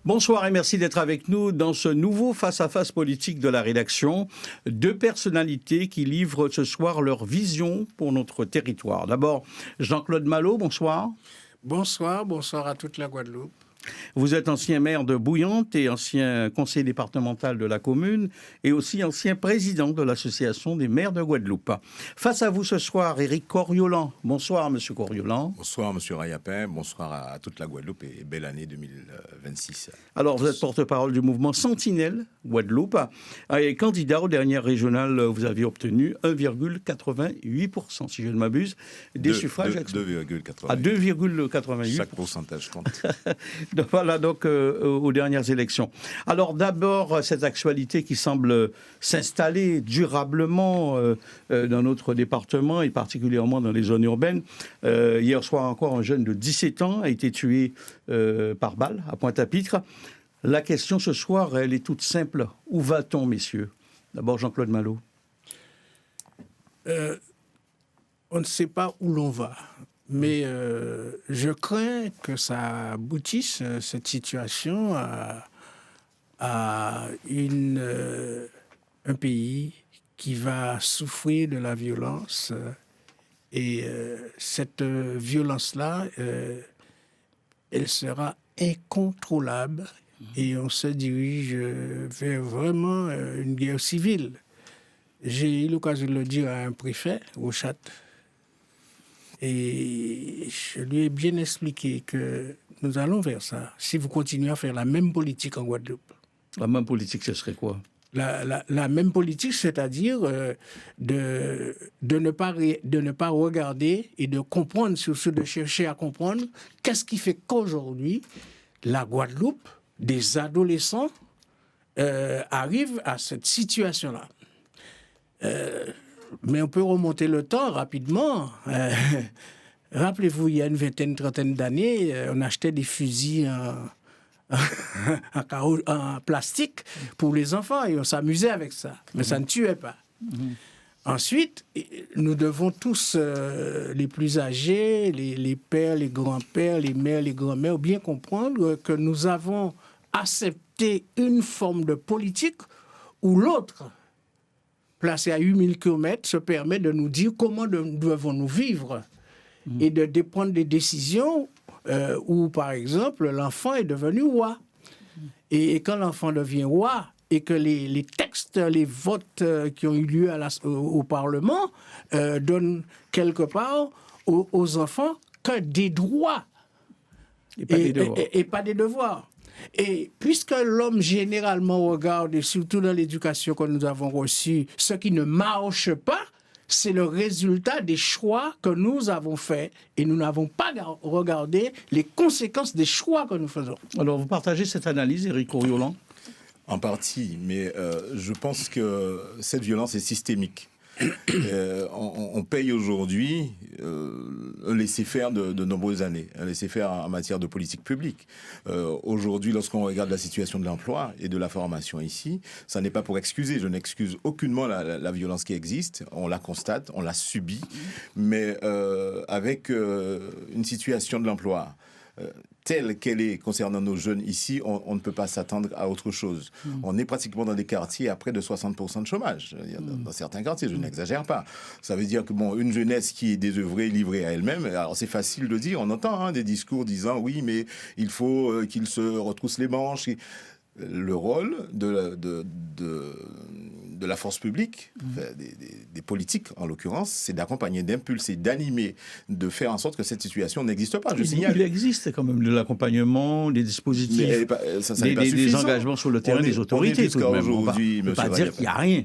Bonsoir et merci d'être avec nous dans ce nouveau face-à-face politique de la rédaction. Deux personnalités qui livrent ce soir leur vision pour notre territoire. D'abord, Jean-Claude Malo, bonsoir. Bonsoir à toute la Guadeloupe. Vous êtes ancien maire de Bouillante et ancien conseiller départemental de la commune et aussi ancien président de l'association des maires de Guadeloupe. Face à vous ce soir, Éric Coriolan. Bonsoir, monsieur Coriolan. Bonsoir, monsieur Rayapin. Bonsoir à toute la Guadeloupe et belle année 2026. Alors, vous êtes porte-parole du mouvement Sentinelle Guadeloupe et candidat aux dernières régionales, vous avez obtenu 1,88%, si je ne m'abuse, des suffrages. 2,88. À 2,88%. Chaque pourcentage compte. Voilà donc aux dernières élections. Alors d'abord, cette actualité qui semble s'installer durablement dans notre département et particulièrement dans les zones urbaines. Hier soir encore, un jeune de 17 ans a été tué par balle à Pointe-à-Pitre. La question ce soir, elle est toute simple. Où va-t-on, messieurs? D'abord Jean-Claude Malo. On ne sait pas où l'on va. Mais je crains que ça aboutisse, cette situation, à un pays qui va souffrir de la violence. Et cette violence-là, elle sera incontrôlable. Et on se dirige vers vraiment une guerre civile. J'ai eu l'occasion de le dire à un préfet, au Chat. Et je lui ai bien expliqué que nous allons vers ça. Si vous continuez à faire la même politique en Guadeloupe. La même politique, ce serait quoi? La même politique, c'est-à-dire de ne pas regarder et de comprendre, surtout de chercher à comprendre qu'est-ce qui fait qu'aujourd'hui, la Guadeloupe, des adolescents arrivent à cette situation-là. Mais on peut remonter le temps rapidement. Rappelez-vous, il y a une vingtaine, trentaine d'années, on achetait des fusils en plastique pour les enfants et on s'amusait avec ça. Mais ça ne tuait pas. Ensuite, nous devons tous, les plus âgés, les pères, les grands-pères, les mères, les grands-mères, bien comprendre que nous avons accepté une forme de politique ou l'autre, placé à 8000 km, se permet de nous dire comment devons-nous vivre et de prendre des décisions où, par exemple, l'enfant est devenu roi. Et quand l'enfant devient roi et que les textes, les votes qui ont eu lieu au Parlement donnent quelque part aux enfants que des droits et pas des devoirs. Et puisque l'homme généralement regarde, et surtout dans l'éducation que nous avons reçue, ce qui ne marche pas, c'est le résultat des choix que nous avons faits et nous n'avons pas regardé les conséquences des choix que nous faisons. Alors vous partagez cette analyse, Éric Coriolan? En partie, mais je pense que cette violence est systémique. On paye aujourd'hui un laisser-faire de nombreuses années, un laisser-faire en matière de politique publique. Aujourd'hui, lorsqu'on regarde la situation de l'emploi et de la formation ici, ça n'est pas pour excuser, je n'excuse aucunement la violence qui existe, on la constate, on la subit, mais avec une situation de l'emploi telle qu'elle est concernant nos jeunes ici, on ne peut pas s'attendre à autre chose. On est pratiquement dans des quartiers à près de 60% de chômage. Dans certains quartiers, je n'exagère pas. Ça veut dire que une jeunesse qui est désœuvrée, livrée à elle-même, alors c'est facile de dire, on entend des discours disant oui, mais il faut qu'ils se retroussent les manches. Le rôle de la force publique, des politiques en l'occurrence, c'est d'accompagner, d'impulser, d'animer, de faire en sorte que cette situation n'existe pas. Il existe quand même de l'accompagnement, des dispositifs, des engagements sur le terrain des autorités. On ne peut pas dire qu'il n'y a rien.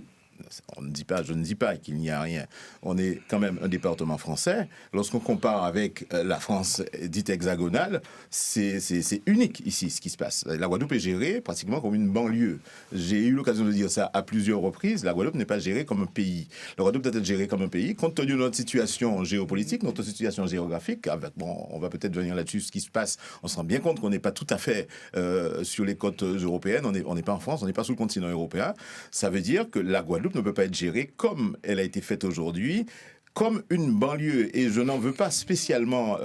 Je ne dis pas qu'il n'y a rien. On est quand même un département français. Lorsqu'on compare avec la France dite hexagonale, c'est unique ici ce qui se passe. La Guadeloupe est gérée pratiquement comme une banlieue. J'ai eu l'occasion de dire ça à plusieurs reprises. La Guadeloupe n'est pas gérée comme un pays. La Guadeloupe doit être gérée comme un pays, compte tenu de notre situation géopolitique, notre situation géographique. On va peut-être venir là-dessus, ce qui se passe. On se rend bien compte qu'on n'est pas tout à fait sur les côtes européennes. On n'est pas en France, on n'est pas sur le continent européen. Ça veut dire que la Guadeloupe ne peut pas être gérée comme elle a été faite aujourd'hui, comme une banlieue, et je n'en veux pas spécialement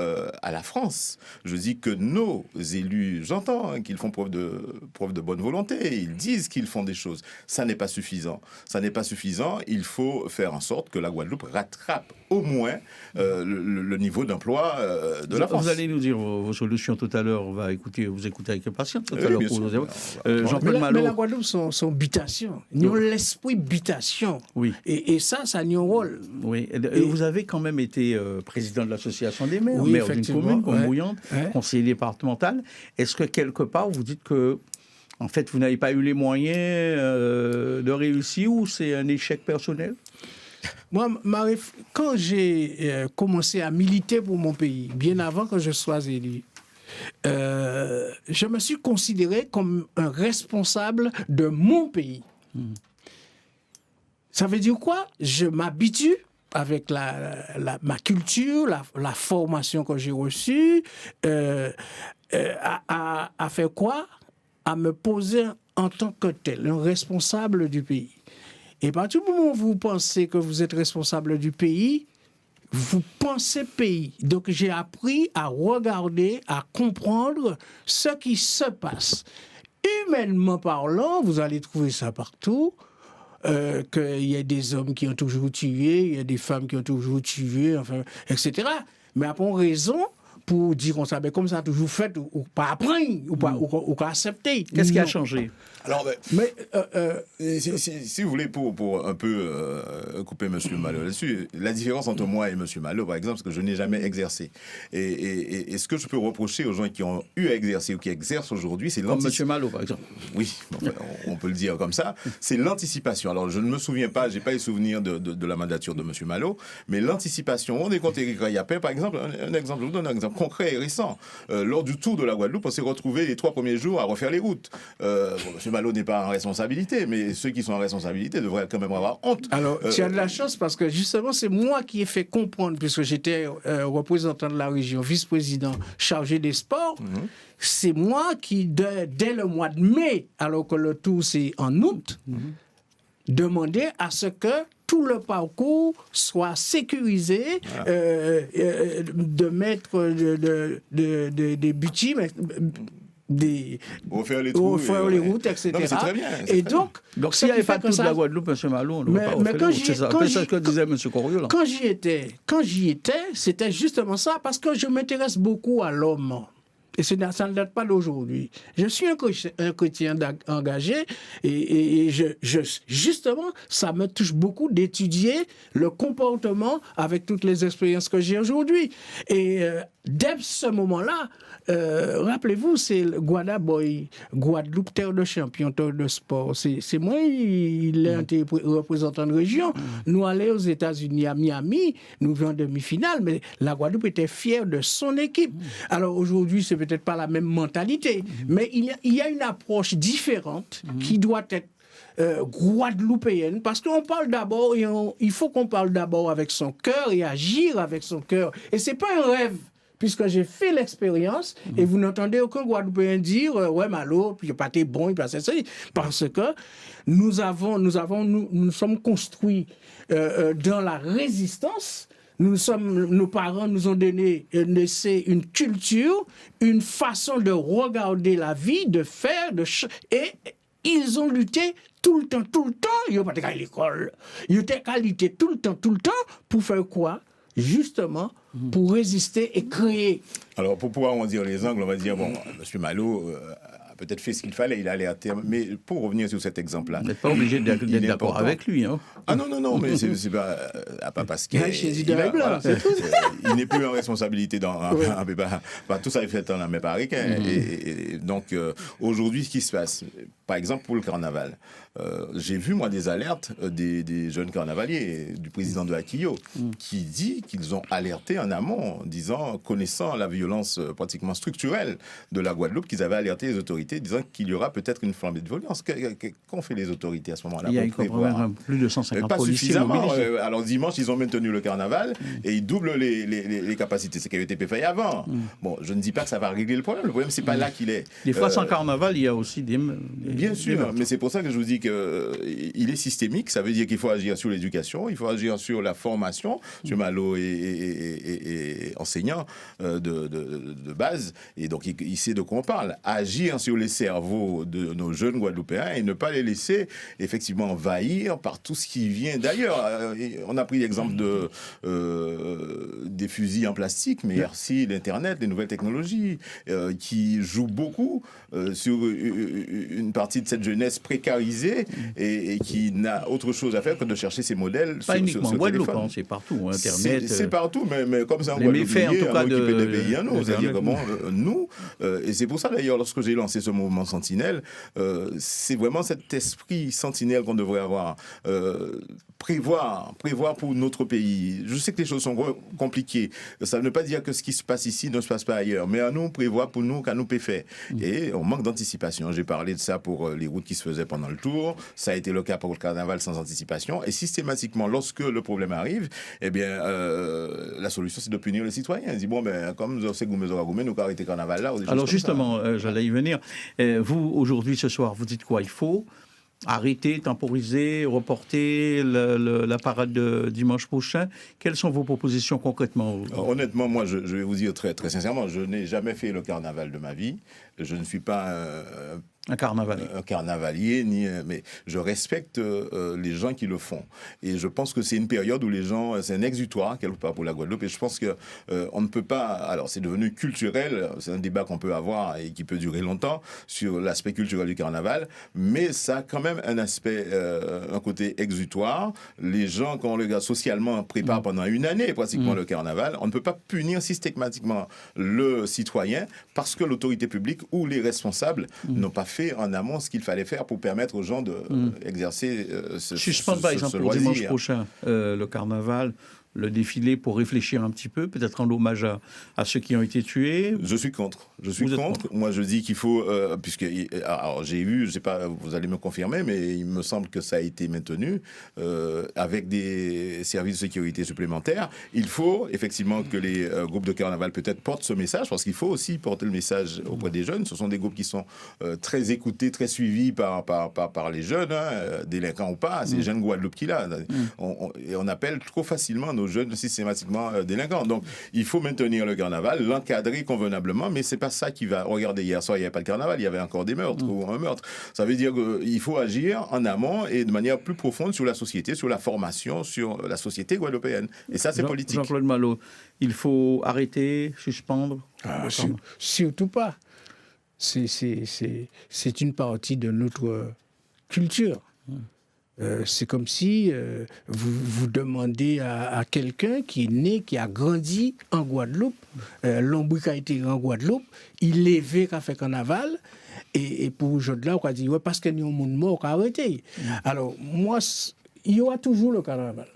à la France. Je dis que nos élus, j'entends qu'ils font preuve de bonne volonté, ils disent qu'ils font des choses. Ça n'est pas suffisant. Ça n'est pas suffisant. Il faut faire en sorte que la Guadeloupe rattrape au moins le niveau d'emploi de la France. Vous allez nous dire vos solutions tout à l'heure. On va vous écouter avec impatience tout à l'heure. Jean-Paul Malo. Mais la Guadeloupe, son bitation. Ils ont l'esprit bitation. Oui. Et ça a un rôle. Oui. Vous avez quand même été président de l'association des maires, maire d'une commune comme Bouillante, conseiller départemental. Est-ce que quelque part vous dites que en fait vous n'avez pas eu les moyens de réussir, ou c'est un échec personnel? Moi, quand j'ai commencé à militer pour mon pays, bien avant que je sois élu, je me suis considéré comme un responsable de mon pays. Ça veut dire quoi? Je m'habitue avec ma culture, la formation que j'ai reçue, à faire quoi? À me poser en tant que tel, un responsable du pays. Et à partir du moment où vous pensez que vous êtes responsable du pays, vous pensez pays. Donc j'ai appris à regarder, à comprendre ce qui se passe. Humainement parlant, vous allez trouver ça partout. Qu'il y a des hommes qui ont toujours tué, il y a des femmes qui ont toujours tué, enfin, etc. Mais à pas raison pour dire qu'on savait comme ça a toujours fait, ou pas apprendre, ou pas accepter. Qu'est-ce qui a changé? Alors, si vous voulez, pour un peu couper M. Malo là-dessus, la différence entre moi et M. Malo, par exemple, c'est que je n'ai jamais exercé. Et ce que je peux reprocher aux gens qui ont eu à exercer ou qui exercent aujourd'hui, c'est l'anticipation. Comme M. Malo, par exemple. Oui, on peut le dire comme ça. C'est l'anticipation. Alors, je ne me souviens pas, je n'ai pas les souvenirs de la mandature de M. Malo, mais l'anticipation. On est contre Éric Rayapin, par exemple, un exemple, je vous donne un exemple concret et récent. Lors du tour de la Guadeloupe, on s'est retrouvé les 3 premiers jours à refaire les routes. M. Malo n'est pas en responsabilité, mais ceux qui sont en responsabilité devraient quand même avoir honte. Alors, tu as de la chance parce que justement, c'est moi qui ai fait comprendre, puisque j'étais représentant de la région, vice-président chargé des sports, c'est moi qui, dès le mois de mai, alors que le tour c'est en août, demandais à ce que tout le parcours soit sécurisé, de mettre des bitumes, refaire les trous, les routes, etc. Non, c'est très bien, et donc s'il n'y avait pas tout de la Guadeloupe, M. Malo, on ne devrait pas refaire les routes. C'est ça. C'est ce que disait M. Coriol. Quand j'y étais, c'était justement ça, parce que je m'intéresse beaucoup à l'homme. Et ça ne date pas d'aujourd'hui. Je suis un chrétien engagé et justement, ça me touche beaucoup d'étudier le comportement avec toutes les expériences que j'ai aujourd'hui. Et dès ce moment-là, rappelez-vous, c'est Guadeloupe, terre de champion, terre de sport. C'est moi, il est un représentant de région. Nous allons aux États-Unis, à Miami, nous venons en demi-finale, mais la Guadeloupe était fière de son équipe. Alors aujourd'hui, c'est peut-être pas la même mentalité, mais il y a une approche différente qui doit être guadeloupéenne, parce qu'on parle d'abord, il faut qu'on parle d'abord avec son cœur et agir avec son cœur. Et c'est pas un rêve. Puisque j'ai fait l'expérience, et vous n'entendez aucun Guadeloupéen dire ouais, Malo, puis il pas été bon, il pas ça, parce que nous sommes construits dans la résistance. Nos parents nous ont laissé une culture, une façon de regarder la vie, de faire, et ils ont lutté tout le temps. Ils n'ont pas été à l'école. Ils ont été qualité tout le temps, pour faire quoi? Justement, pour résister et créer. Alors, pour pouvoir en dire les angles, on va dire, bon, M. Malo a peut-être fait ce qu'il fallait, il allait à terme. Mais pour revenir sur cet exemple-là... Vous n'êtes pas obligé d'être d'accord avec lui, hein. Ah non, mais c'est pas parce qu'il... Il n'est plus en responsabilité dans... tout ça est fait dans la même pariquin. Et donc, aujourd'hui, ce qui se passe, par exemple, pour le carnaval, j'ai vu, moi, des alertes des jeunes carnavaliers, du président de Akio, qui dit qu'ils ont alerté en amont, connaissant la violence pratiquement structurelle de la Guadeloupe, qu'ils avaient alerté les autorités. société, disant qu'il y aura peut-être une flambée de violence. Qu'ont fait les autorités à ce moment-là? Il y a quand même plus de 150 pas policiers suffisamment. mobilisés. Alors dimanche, ils ont maintenu le carnaval et ils doublent les capacités. C'est ce qui avait été fait avant. Bon, je ne dis pas que ça va régler le problème. Le problème, c'est pas là qu'il est. Des fois, sans carnaval, il y a aussi des bien sûr, meurtres. mais c'est pour ça que je vous dis qu'il est systémique. Ça veut dire qu'il faut agir sur l'éducation, il faut agir sur la formation. M. Malo est enseignant de base, et donc il sait de quoi on parle. Agir sur les cerveaux de nos jeunes Guadeloupéens et ne pas les laisser effectivement envahir par tout ce qui vient d'ailleurs. On a pris l'exemple des fusils en plastique, mais aussi l'Internet, les nouvelles technologies, qui jouent beaucoup sur une partie de cette jeunesse précarisée et qui n'a autre chose à faire que de chercher ces modèles pas uniquement sur Guadeloupe, téléphone. C'est partout, Internet. C'est partout, mais comme ça, en les Guadeloupe, méfaits, en tout cas, on occupait des pays à nous. C'est-à-dire que nous, et c'est pour ça d'ailleurs, lorsque j'ai lancé ce mouvement Sentinelle, c'est vraiment cet esprit sentinelle qu'on devrait avoir. Prévoir pour notre pays. Je sais que les choses sont compliquées. Ça ne veut pas dire que ce qui se passe ici ne se passe pas ailleurs, mais à nous, prévoir pour nous qu'à nous peut faire. Et on manque d'anticipation. J'ai parlé de ça pour les routes qui se faisaient pendant le tour. Ça a été le cas pour le carnaval sans anticipation. Et systématiquement, lorsque le problème arrive, eh bien, la solution, c'est de punir les citoyens. Ils disent, bon, ben, comme nous avons goumé, nous arrêter le carnaval là. Alors justement, j'allais y venir. Vous, aujourd'hui, ce soir, vous dites quoi? Il faut arrêter, temporiser, reporter la parade de dimanche prochain. Quelles sont vos propositions concrètement? Honnêtement, moi, je vais vous dire très, très sincèrement, je n'ai jamais fait le carnaval de ma vie. Je ne suis pas un carnavalier, mais je respecte les gens qui le font. Et je pense que c'est une période où les gens, c'est un exutoire quelque part pour la Guadeloupe. Et je pense que on ne peut pas. Alors, c'est devenu culturel. C'est un débat qu'on peut avoir et qui peut durer longtemps sur l'aspect culturel du carnaval. Mais ça a quand même un aspect, un côté exutoire. Les gens, quand on le regarde socialement, préparent pendant une année pratiquement le carnaval. On ne peut pas punir systématiquement le citoyen parce que l'autorité publique ou les responsables n'ont pas fait en amont ce qu'il fallait faire pour permettre aux gens d'exercer ce loisir. Suspendre par exemple pour dimanche prochain le carnaval, le défilé pour réfléchir un petit peu, peut-être en hommage à ceux qui ont été tués. Je suis contre. Moi, je dis qu'il faut, puisque alors, j'ai vu, je sais pas, vous allez me confirmer, mais il me semble que ça a été maintenu avec des services de sécurité supplémentaires. Il faut effectivement que les groupes de carnaval peut-être portent ce message, parce qu'il faut aussi porter le message auprès des jeunes. Ce sont des groupes qui sont très écoutés, très suivis par les jeunes, délinquants ou pas. C'est les jeunes Guadeloupe qui là. Et on appelle trop facilement nos jeunes systématiquement délinquants. Donc, il faut maintenir le carnaval, l'encadrer convenablement, mais c'est pas ça qui va... Regardez, hier soir, il n'y avait pas de carnaval, il y avait encore des meurtres ou un meurtre. Ça veut dire qu'il faut agir en amont et de manière plus profonde sur la société, sur la formation, sur la société guadeloupéenne. Et ça, c'est politique. Jean-Claude Malo, il faut arrêter, suspendre? Surtout pas. C'est une partie de notre culture. C'est comme si vous demandez à quelqu'un qui est né, qui a grandi en Guadeloupe, l'ombre qui a été en Guadeloupe, il est levé qu'à fait carnaval, et pour aujourd'hui, on va dire, ouais, parce qu'il y a un monde mort, on va arrêter. Alors, moi, il y aura toujours le carnaval.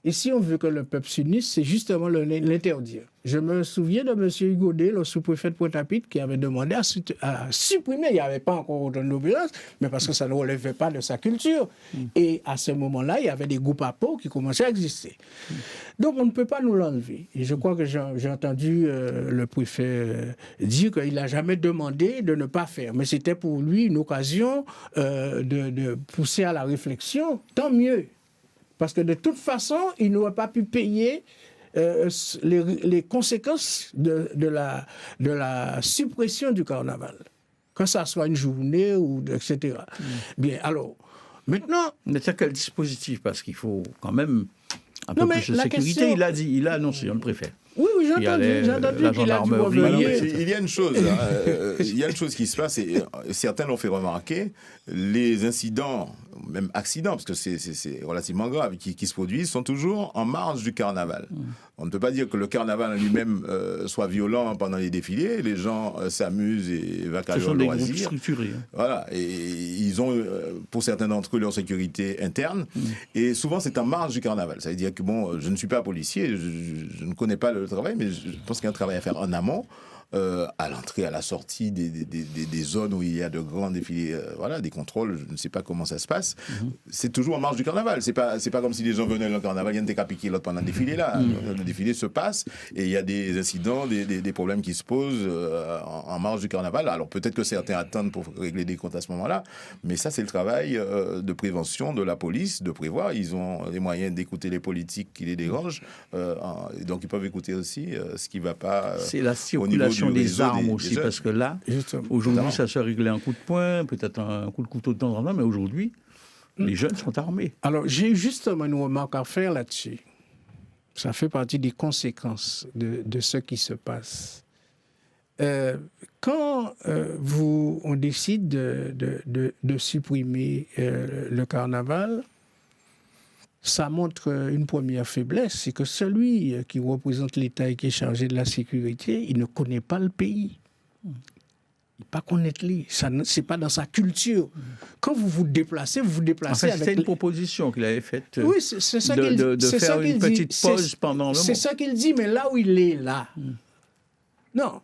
Et si on veut que le peuple s'unisse, c'est justement l'interdire. Je me souviens de M. Hugodé, le sous-préfet de Pointe-à-Pitre, qui avait demandé à supprimer. Il n'y avait pas encore autant de violence, mais parce que ça ne relevait pas de sa culture. Et à ce moment-là, il y avait des groupes à peau qui commençaient à exister. Donc on ne peut pas nous l'enlever. Et je crois que j'ai entendu le préfet dire qu'il n'a jamais demandé de ne pas faire. Mais c'était pour lui une occasion de pousser à la réflexion. Tant mieux. Parce que de toute façon, il n'aurait pas pu payer les conséquences de la suppression du carnaval. Que ça soit une journée, ou etc. Bien, alors, maintenant... Mais c'est quel dispositif? Parce qu'il faut quand même un peu plus de sécurité. Question... Il a annoncé, on le préfet. Oui, j'ai entendu qu'il a dû revenir. Il y a une chose, il y a une chose qui se passe, et certains l'ont fait remarquer, les incidents, même accidents, parce que c'est relativement grave, qui se produisent, sont toujours en marge du carnaval. On ne peut pas dire que le carnaval en lui-même soit violent pendant les défilés. Les gens s'amusent et vaquent à leur loisir. Ce sont des groupes structurés. Voilà, et ils ont, pour certains d'entre eux, leur sécurité interne. Et souvent, c'est en marge du carnaval. Ça veut dire que, bon, je ne suis pas policier, je ne connais pas le travail, mais je pense qu'il y a un travail à faire en amont, à l'entrée, à la sortie des zones où il y a de grands défilés, des contrôles, je ne sais pas comment ça se passe. C'est toujours en marge du carnaval. C'est pas comme si les gens venaient au carnaval, il y a un piquer l'autre pendant le défilé là. Le défilé se passe et il y a des incidents, des problèmes qui se posent en marge du carnaval. Alors peut-être que certains attendent pour régler des comptes à ce moment-là, mais ça c'est le travail de prévention de la police, de prévoir. Ils ont les moyens d'écouter les politiques qui les dérangent, donc ils peuvent écouter aussi ce qui ne va pas. C'est la circulation des armes aussi, parce que là, aujourd'hui ça se réglait un coup de poing, peut-être un coup de couteau de temps en temps, mais aujourd'hui, les jeunes sont armés. Alors j'ai justement une remarque à faire là-dessus. Ça fait partie des conséquences de ce qui se passe. Quand on décide de supprimer le carnaval, ça montre une première faiblesse, c'est que celui qui représente l'État et qui est chargé de la sécurité, il ne connaît pas le pays. Il ne pas connaître lui. Ça c'est pas dans sa culture. Quand vous vous déplacez avec... C'était une proposition qu'il avait faite. Oui, c'est ça qu'il de faire une petite pause pendant le mois. C'est ça qu'il dit, mais là où il est là. Non.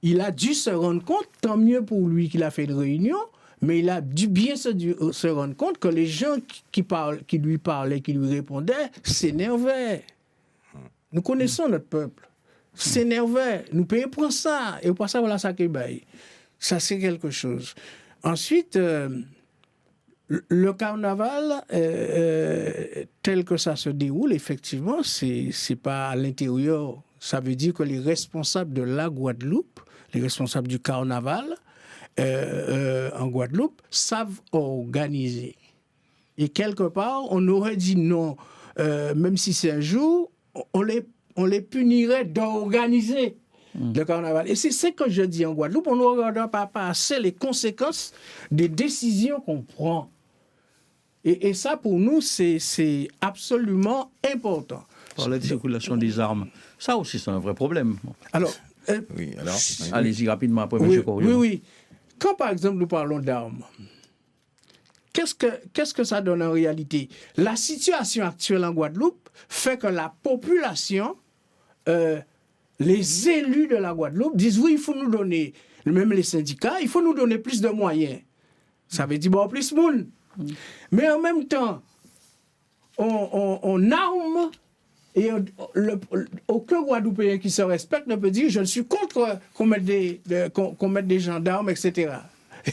Il a dû se rendre compte, tant mieux pour lui qu'il a fait une réunion, mais il a dû bien se rendre compte que les gens qui lui parlaient, qui lui répondaient, s'énervaient. Nous connaissons notre peuple. S'énervaient. Nous payons pour ça. Et pour ça, voilà ça qui est. Ça, c'est quelque chose. Ensuite, le carnaval, tel que ça se déroule, effectivement, c'est pas à l'intérieur. Ça veut dire que les responsables de la Guadeloupe, les responsables du carnaval en Guadeloupe, savent organiser. Et quelque part, on aurait dit non, même si c'est un jour, on les punirait d'organiser le carnaval. Et c'est ce que je dis en Guadeloupe, on ne regarde pas assez les conséquences des décisions qu'on prend. Et ça, pour nous, c'est absolument important. Par la circulation des armes. Ça aussi, c'est un vrai problème. Alors, allez-y rapidement après, M. Coriol. Oui. Quand, par exemple, nous parlons d'armes, qu'est-ce que ça donne en réalité? La situation actuelle en Guadeloupe fait que la population, les élus de la Guadeloupe disent oui, il faut nous donner, même les syndicats, il faut nous donner plus de moyens. Ça veut dire bon, plus de monde. Mais en même temps, on arme et aucun Guadeloupéen qui se respecte ne peut dire je suis contre qu'on mette des gendarmes, etc.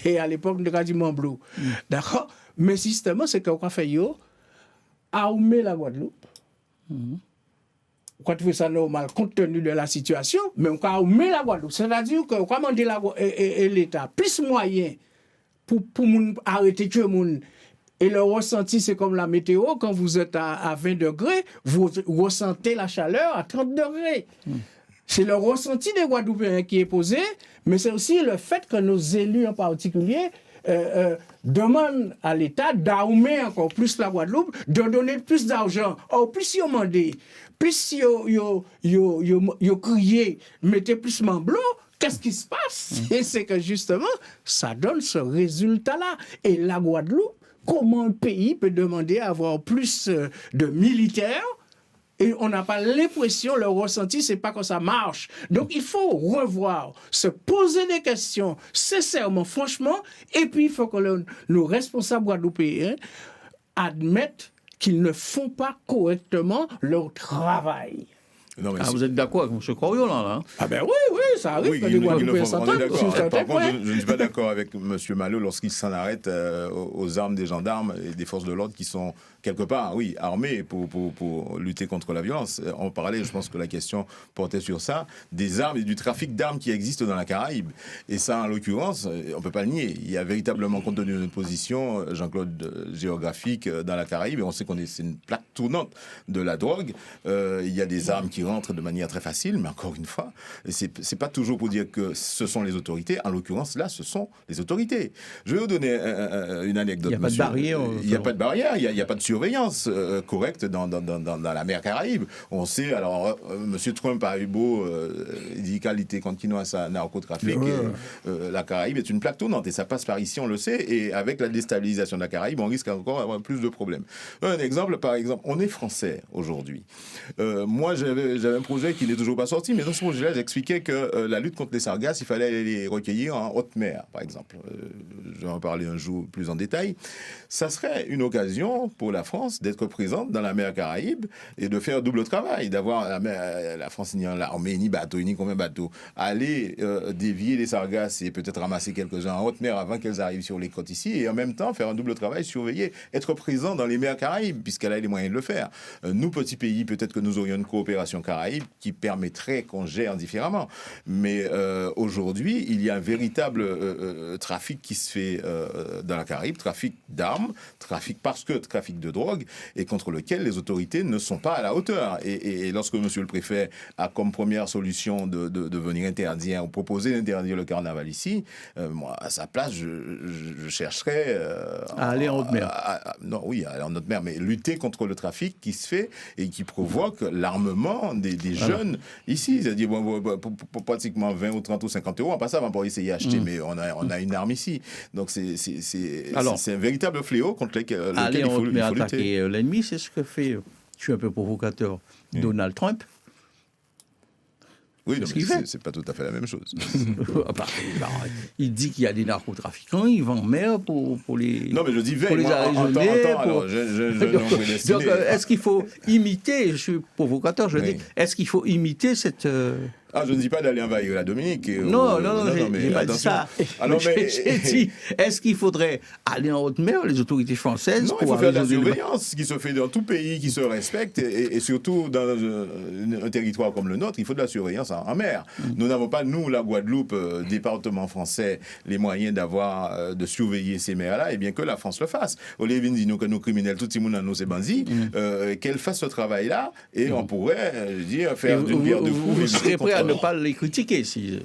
Et à l'époque, on a dit Mont-Bleu. D'accord? Mais systématiquement, c'est qu'on a fait armer la Guadeloupe. On trouve ça normal compte tenu de la situation, mais on a armé la Guadeloupe. C'est-à-dire qu'on a demandé l'État plus moyens pour arrêter que le monde. Et le ressenti, c'est comme la météo. Quand vous êtes à 20 degrés, vous ressentez la chaleur à 30 degrés. C'est le ressenti des Guadeloupéens qui est posé, mais c'est aussi le fait que nos élus en particulier demandent à l'État d'armer encore plus la Guadeloupe, de donner plus d'argent. Or, plus ils ont demandé, plus ils ont crié, mettez plus main bleue, qu'est-ce qui se passe? Et c'est que justement, ça donne ce résultat-là. Et la Guadeloupe, comment un pays peut demander à avoir plus de militaires et on n'a pas l'impression, le ressenti, c'est pas que ça marche. Donc il faut revoir, se poser des questions sincèrement, franchement, et puis il faut que nos responsables guadeloupéens admettent qu'ils ne font pas correctement leur travail. Non, vous êtes d'accord avec M. Coriol, là? Ah ben oui, ça arrive que les Guadeloupéens s'entendent. Par contre, je ne suis pas d'accord avec M. Malo lorsqu'il s'en arrête aux armes des gendarmes et des forces de l'ordre qui sont quelque part, oui, armés pour lutter contre la violence. On parlait, je pense que la question portait sur ça, des armes et du trafic d'armes qui existent dans la Caraïbe. Et ça, en l'occurrence, on ne peut pas le nier. Il y a véritablement, compte tenu de notre position, Jean-Claude, géographique dans la Caraïbe, et on sait c'est une plaque tournante de la drogue. Il y a des armes qui rentrent de manière très facile, mais encore une fois, c'est pas toujours pour dire que ce sont les autorités. En l'occurrence, là, ce sont les autorités. Je vais vous donner une anecdote. Il n'y a pas de barrière. Il n'y a pas de barrière, il n'y a pas de surveillance correcte dans la mer Caraïbe. On sait, alors, M. Trump a eu beau, il dit qu'à lutter contre le narcotrafic, la Caraïbe est une plaque tournante, et ça passe par ici, on le sait, et avec la déstabilisation de la Caraïbe, on risque encore d'avoir plus de problèmes. Un exemple, par exemple, on est français aujourd'hui. Moi, j'avais j'avais un projet qui n'est toujours pas sorti, mais dans ce projet-là, j'expliquais que la lutte contre les sargasses, il fallait aller les recueillir en haute mer, par exemple. Je vais en parler un jour plus en détail. Ça serait une occasion pour la France d'être présente dans la mer Caraïbe et de faire double travail, d'avoir la France ni en armée, ni bateau, ni combien de bateaux, aller dévier les sargasses et peut-être ramasser quelques-uns en haute mer avant qu'elles arrivent sur les côtes ici, et en même temps faire un double travail, surveiller, être présent dans les mers Caraïbes, puisqu'elle a les moyens de le faire. Nous, petits pays, peut-être que nous aurions une coopération Caraïbe qui permettrait qu'on gère différemment. Mais aujourd'hui, il y a un véritable trafic qui se fait dans la Caraïbe, trafic d'armes, trafic de drogue, et contre lequel les autorités ne sont pas à la hauteur. Et lorsque monsieur le préfet a comme première solution de venir interdire ou proposer d'interdire le carnaval ici, moi, à sa place, je chercherais à aller en haute mer. Non, oui, à aller en haute mer, mais lutter contre le trafic qui se fait et qui provoque l'armement des jeunes ici. C'est-à-dire, pour pratiquement 20 ou 30 ou 50 euros, on passe ça, on va essayer d'acheter, mais on a une arme ici. Donc, c'est un véritable fléau contre lequel il faut lutter. Attaquer l'ennemi, c'est ce que fait, je suis un peu provocateur, Donald Trump. Oui, c'est pas tout à fait la même chose. Il dit qu'il y a des narcotrafiquants, ils vont en mer pour les. Non, mais je dis pour les arraisonner. Donc, est-ce qu'il faut imiter, je suis provocateur, je dis, est-ce qu'il faut imiter cette. Je ne dis pas d'aller envahir la Dominique. Non, j'ai pas dit ça. Alors, j'ai dit, est-ce qu'il faudrait aller en haute mer, les autorités françaises? Non, il faut faire de la surveillance, qui se fait dans tout pays qui se respecte, et surtout dans un territoire comme le nôtre, il faut de la surveillance en mer. Nous n'avons pas, nous, la Guadeloupe, département français, les moyens de surveiller ces mers-là, et bien que la France le fasse. Olivier dit nous que nos criminels, tout le monde nous c'est bandits, qu'elle fasse ce travail-là, et on pourrait, faire d'une pierre deux coups. Vous serez prêt à ne pas les critiquer si.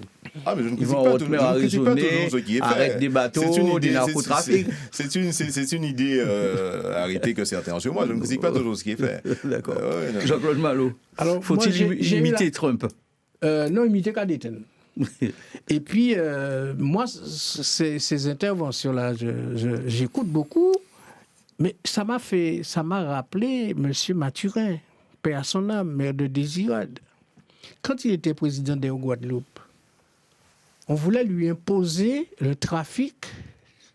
Mais je ne ils vont en haute mer arraisonner, ce qui est fait. Avec des bateaux, des narcotrafics. C'est une idée arrêtée que certains ont sur moi. Je ne critique pas toujours ce qui est fait. D'accord. Jean-Claude Malo. Faut-il imiter Trump? Non, imiter Kadeten. Et puis, moi, ces interventions-là, j'écoute beaucoup, mais ça m'a rappelé M. Mathurin, paix à son âme, maire de Désirade. Quand il était président de Guadeloupe, on voulait lui imposer le trafic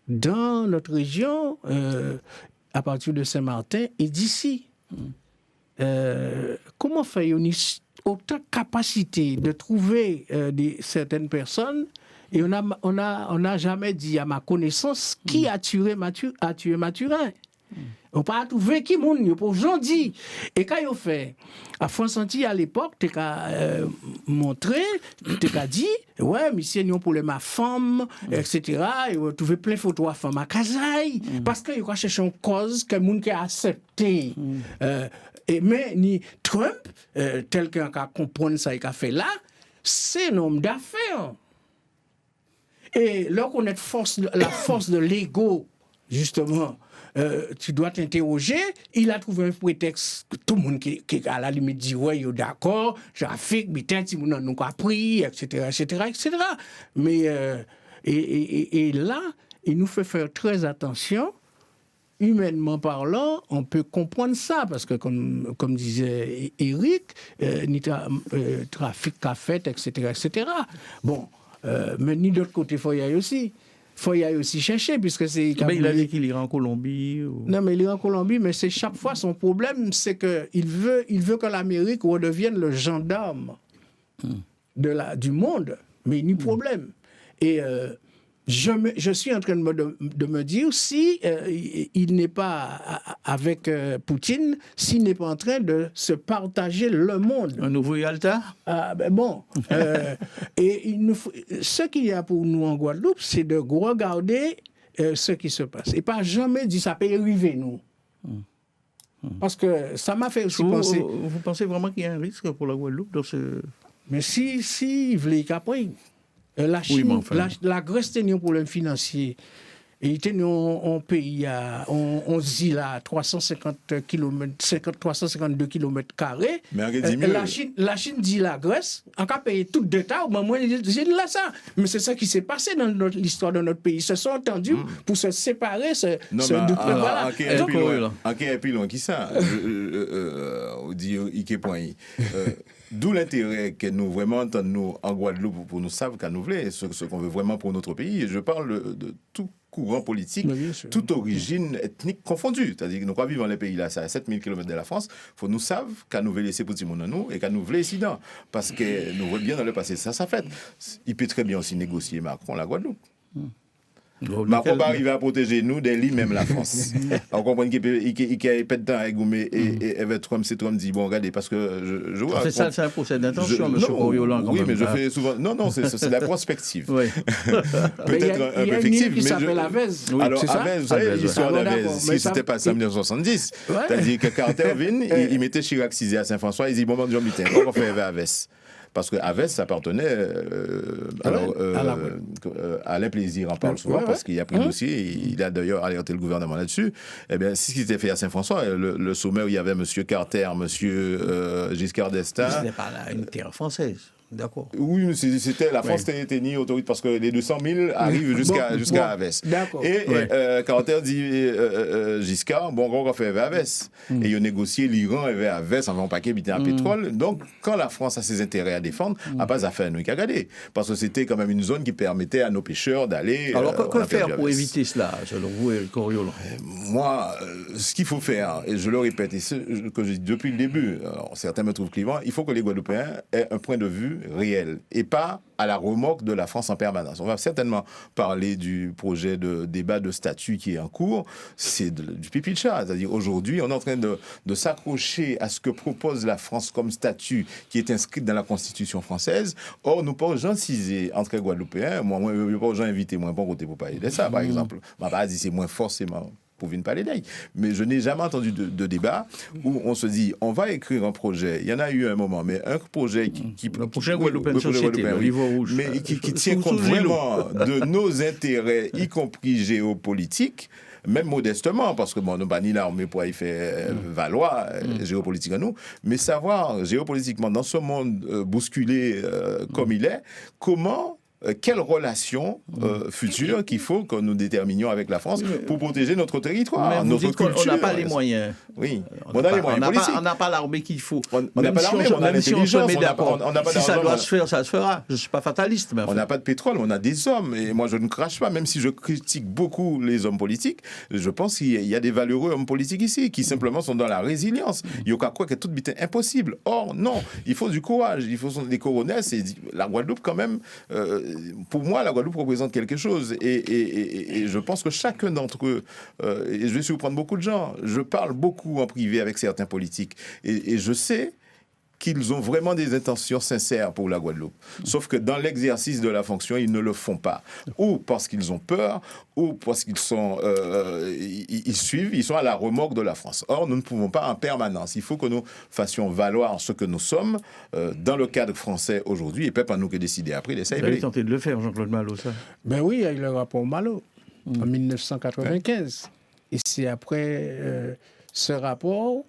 dans notre région, à partir de Saint-Martin et d'ici. Comment faire autant de capacité de trouver certaines personnes, et on n'a jamais dit à ma connaissance qui a tué Mathurin. On n'a pas trouvé qui moun, yo pour gentil. Et quand on fait, à France Antilles à l'époque, tu as montré, tu as dit, ouais, monsieur, nous pour ma femme, etc. Et on a trouvé plein de photos à femme à Kazaï. Parce qu'il y a cherché une cause que moun qui a accepté. Mais ni Trump, tel qu'un qui comprend ça et qui a fait là, c'est un homme d'affaires. Et là qu'on est la force de l'ego, justement, tu dois t'interroger. Il a trouvé un prétexte. Tout le monde qui à la limite dit ouais, d'accord, trafic, mais tant si nous n'avons pas pris, etc. Mais et là, il nous fait faire très attention. Humainement parlant, on peut comprendre ça parce que comme disait Eric, trafic qu'a fait, etc. Bon, mais ni d'autre côté, il faut y aller aussi. Il faut y aller aussi chercher, puisque c'est... Mais il a dit qu'il ira en Colombie. Non, mais il ira en Colombie, mais c'est chaque fois son problème, c'est qu'il veut que l'Amérique redevienne le gendarme du monde. Mais il n'y a pas de problème. Et je suis en train de me dire si il n'est pas avec Poutine, s'il n'est pas en train de se partager le monde. Un nouveau Yalta? Et ce qu'il y a pour nous en Guadeloupe, c'est de regarder ce qui se passe. Et pas jamais dire ça peut arriver, nous. Parce que ça m'a fait aussi penser... Vous pensez vraiment qu'il y a un risque pour la Guadeloupe dans ce... Mais si il voulait qu'après... La Chine, la Grèce tenait un problème financier. Et il tenait un pays on dit là, 352 km carrés. La Chine dit la Grèce, en cas payer tout d'État, au moment où il dit là ça. Mais c'est ça qui s'est passé dans l'histoire de notre pays. Ils se sont entendus pour se séparer. Voilà. En qui est plus loin qui ça? On dit Ike point. D'où l'intérêt que nous vraiment nous en Guadeloupe pour nous savent qu'à nous voulons, ce qu'on veut vraiment pour notre pays. Et je parle de tout courant politique, toute origine ethnique confondue. C'est-à-dire que nous vivons dans les pays là, c'est à 7000 km de la France. Il faut nous savent qu'à nous laisser pour tout le monde nous et qu'à nous voulons ici. Parce que nous voyons bien dans le passé, ça fait. Il peut très bien aussi négocier Macron la Guadeloupe. Macron va arriver à protéger nous des lits, même la France. On comprend qu'il a pas de temps à gommer et Trump, c'est Trump dit bon, regardez, parce que je vois. C'est ça, c'est un procès d'intention, M. Coriolan. Oui, mais je fais souvent. Non, c'est la prospective. Peut-être un peu fictive. Qui s'appelle Avez. Alors, Avez, vous savez, l'histoire d'Avez, si c'était pas ça en 1970, c'est-à-dire que Carter vient, il mettait Chirac Cisé à Saint-François, il dit bon, Jean Mitin, on fait Avez. Parce que Avez appartenait à l'implaisir, on parle souvent, parce qu'il a pris le dossier, il a d'ailleurs alerté le gouvernement là-dessus. Eh bien, ce qui s'était fait à Saint-François, le sommet où il y avait M. Carter, M. Giscard d'Estaing. Ce n'est pas une terre française. D'accord. Oui, mais c'était la France était ni autorité parce que les 200 000 arrivent jusqu'à Aves. D'accord. Et Carter dit Giscard, bon, on va faire Aves. Et il a négocié l'Iran et Aves en un paquet de pétrole. Donc, quand la France a ses intérêts à défendre, elle n'a pas affaire à nous qu'à garder. Parce que c'était quand même une zone qui permettait à nos pêcheurs d'aller. Alors, que faire pour éviter cela, selon vous, Éric Coriolan? Moi, ce qu'il faut faire, et je le répète, et ce que je dis depuis le début, alors, certains me trouvent clivant, il faut que les Guadeloupéens aient un point de vue réel et pas à la remorque de la France en permanence. On va certainement parler du projet de débat de statut qui est en cours. C'est du pipi de chat. C'est-à-dire aujourd'hui, on est en train de s'accrocher à ce que propose la France comme statut qui est inscrit dans la Constitution française. Or, nous pas gens cisés entre Guadeloupéens. Moi, je pas gens invités moins bon côté pour parler de ça, par exemple. Ma base, c'est moins forcément pour venir parler d'elle. Mais je n'ai jamais entendu de débat où on se dit, on va écrire un projet. Il y en a eu un moment, mais un projet le prochain Guadeloupe Société, au niveau rouge. Mais qui tient compte vraiment de nos intérêts, y compris géopolitiques, même modestement, parce que bon, nous pas ni l'armée pour y faire valoir géopolitique à nous, mais savoir géopolitiquement dans ce monde bousculé comme il est, comment quelle relation future qu'il faut que nous déterminions avec la France pour protéger notre territoire, notre culture. On n'a pas les moyens. Oui, on a les moyens politiques. On n'a pas l'armée qu'il faut. On n'a pas l'armée, on a l'intelligence. Si ça doit se faire, ça se fera. Je ne suis pas fataliste. On n'a pas de pétrole, on a des hommes. Et moi, je ne crache pas, même si je critique beaucoup les hommes politiques, je pense qu'il y a des valeureux hommes politiques ici qui simplement sont dans la résilience. Il y a quoi que tout est impossible. Or, non, il faut du courage, il faut des coronesses. Et la Guadeloupe, quand même, pour moi, la Guadeloupe représente quelque chose. Et je pense que chacun d'entre eux, et je vais surprendre beaucoup de gens, je parle beaucoup en privé avec certains politiques. Et je sais qu'ils ont vraiment des intentions sincères pour la Guadeloupe. Sauf que dans l'exercice de la fonction, ils ne le font pas. Ou parce qu'ils ont peur, ou parce qu'ils sont, ils suivent, ils sont à la remorque de la France. Or, nous ne pouvons pas en permanence. Il faut que nous fassions valoir ce que nous sommes dans le cadre français aujourd'hui, et pas nous que décider après. Vous avez tenté de le faire, Jean-Claude Malo, ça? Ben oui, avec le rapport Malo, en 1995. Et c'est après ce rapport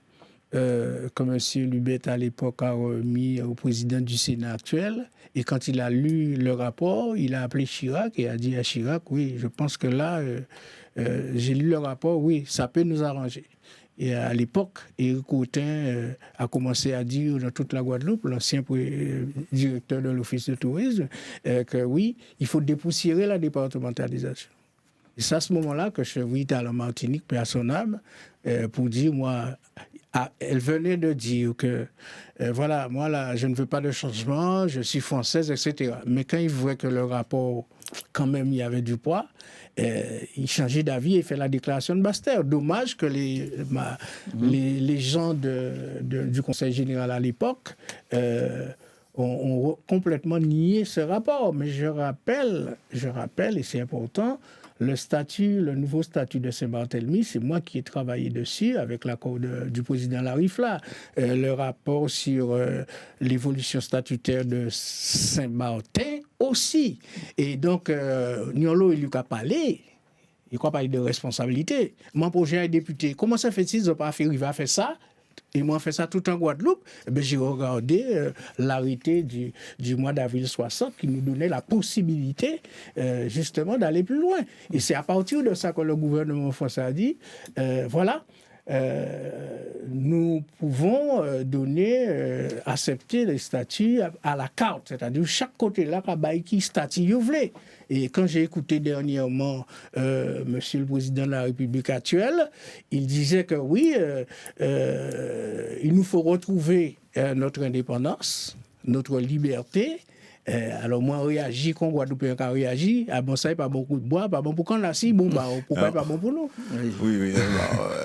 que M. Lubet, à l'époque, a remis au président du Sénat actuel. Et quand il a lu le rapport, il a appelé Chirac et a dit à Chirac, oui, je pense que là, j'ai lu le rapport, oui, ça peut nous arranger. Et à l'époque, Éric Autain a commencé à dire dans toute la Guadeloupe, l'ancien directeur de l'Office de tourisme, que oui, il faut dépoussiérer la départementalisation. Et c'est à ce moment-là que je suis vite à la Martinique, paix à son âme, pour dire, moi, elle venait de dire que, voilà, moi, là, je ne veux pas de changement, je suis française, etc. Mais quand il voit que le rapport, quand même, il y avait du poids, il changeait d'avis et fait la déclaration de Bastère. Dommage que les gens du Conseil général à l'époque ont complètement nié ce rapport. Mais je rappelle, et c'est important, le nouveau statut de Saint-Barthélemy, c'est moi qui ai travaillé dessus avec l'accord du président Larifla. Le rapport sur l'évolution statutaire de Saint-Martin aussi. Et donc, Niolo, il lui a parlé. Il a parlé de responsabilité. Mon projet est député. Comment ça fait-il qu'ils n'ont pas fait arriver à faire ça? Et moi, fait ça tout en Guadeloupe. J'ai regardé l'arrêté du mois d'avril 60 qui nous donnait la possibilité justement d'aller plus loin. Et c'est à partir de ça que le gouvernement français a dit, voilà, nous pouvons accepter les statuts à la carte, c'est-à-dire chaque côté là, qui statut vous voulez. Et quand j'ai écouté dernièrement Monsieur le Président de la République actuelle, il disait que oui, il nous faut retrouver notre indépendance, notre liberté. Alors moi réagis quand Guadeloupéen qui réagit, ah bon ça n'est pas bon coup de bois, pas bon pour qu'on l'a si, bon bah pourquoi pas bon pour nous. Oui.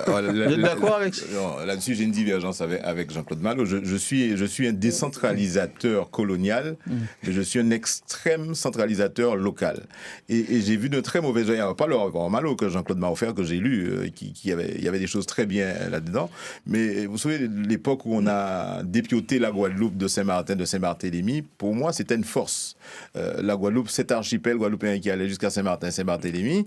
Vous êtes d'accord avec ça? Là-dessus, j'ai une divergence avec Jean-Claude Malo. Je suis un décentralisateur colonial, mais je suis un extrême centralisateur local. Et j'ai vu de très mauvais oeil, pas le rapport Malo que Jean-Claude m'a offert, que j'ai lu, il y avait des choses très bien là-dedans. Mais vous savez, l'époque où on a dépioté la Guadeloupe de Saint-Martin, de Saint-Barthélemy, pour moi, c'était une force. La Guadeloupe, cet archipel guadeloupéen qui allait jusqu'à Saint-Martin, Saint-Barthélemy,